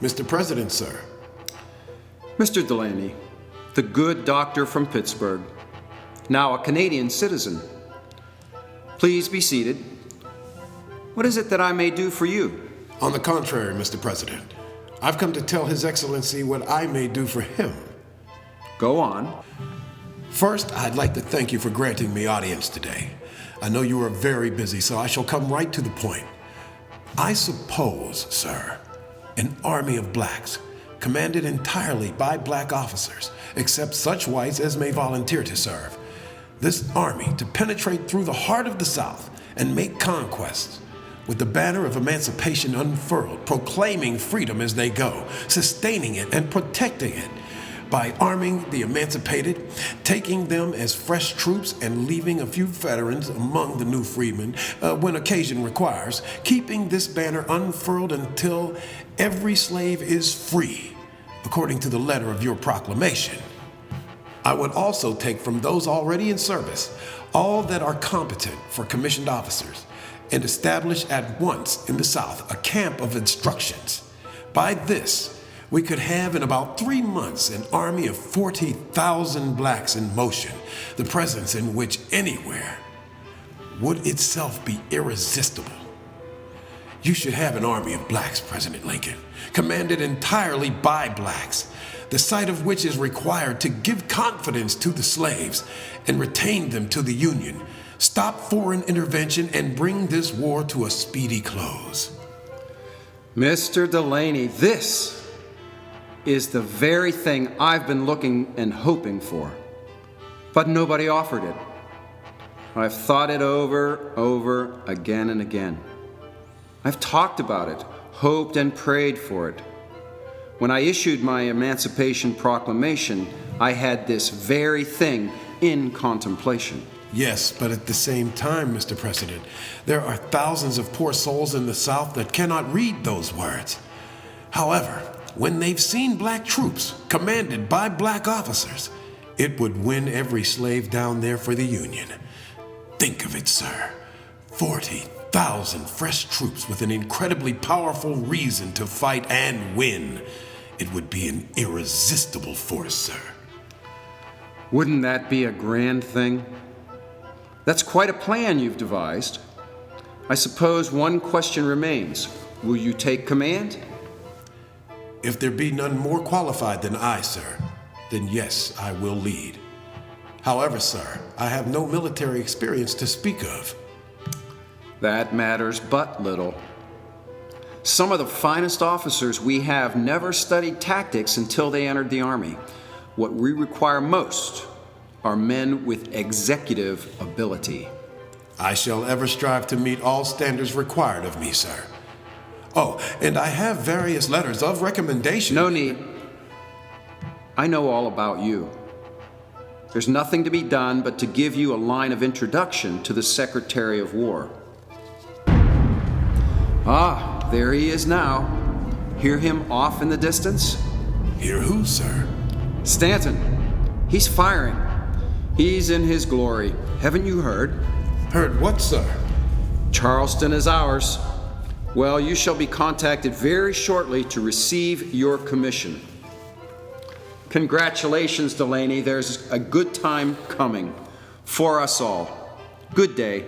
Mr. President, sir. Mr. Delany, the good doctor from Pittsburgh, now a Canadian citizen. Please be seated. What is it that I may do for you? On the contrary, Mr. President, I've come to tell His Excellency what I may do for him. Go on. First, I'd like to thank you for granting me audience today. I know you are very busy, so I shall come right to the point. I suppose, sir, an army of blacks, commanded entirely by black officers, except such whites as may volunteer to serve. This army to penetrate through the heart of the South and make conquests, with the banner of emancipation unfurled, proclaiming freedom as they go, sustaining it and protecting it, by arming the emancipated, taking them as fresh troops and leaving a few veterans among the new freedmen when occasion requires, keeping this banner unfurled until every slave is free, according to the letter of your proclamation. I would also take from those already in service all that are competent for commissioned officers and establish at once in the South a camp of instructions. By this, we could have in about 3 months an army of 40,000 blacks in motion, the presence in which anywhere would itself be irresistible. You should have an army of blacks, President Lincoln, commanded entirely by blacks, the sight of which is required to give confidence to the slaves and retain them to the Union, stop foreign intervention, and bring this war to a speedy close. Mr. Delany, this is the very thing I've been looking and hoping for, but nobody offered it. I've thought it over again and again. I've talked about it, hoped and prayed for it. When I issued my Emancipation Proclamation, I had this very thing in contemplation. Yes, but at the same time, Mr. President, there are thousands of poor souls in the South that cannot read those words. However, when they've seen black troops commanded by black officers, it would win every slave down there for the Union. Think of it, sir. 40,000 fresh troops with an incredibly powerful reason to fight and win. It would be an irresistible force, sir. Wouldn't that be a grand thing? That's quite a plan you've devised. I suppose one question remains. Will you take command? If there be none more qualified than I, sir, then yes, I will lead. However, sir, I have no military experience to speak of. That matters but little. Some of the finest officers we have never studied tactics until they entered the Army. What we require most are men with executive ability. I shall ever strive to meet all standards required of me, sir. Oh, and I have various letters of recommendation. No need. I know all about you. There's nothing to be done but to give you a line of introduction to the Secretary of War. Ah, there he is now. Hear him off in the distance? Hear who, sir? Stanton. He's firing. He's in his glory. Haven't you heard? Heard what, sir? Charleston is ours. Well, you shall be contacted very shortly to receive your commission. Congratulations, Delany. There's a good time coming for us all. Good day.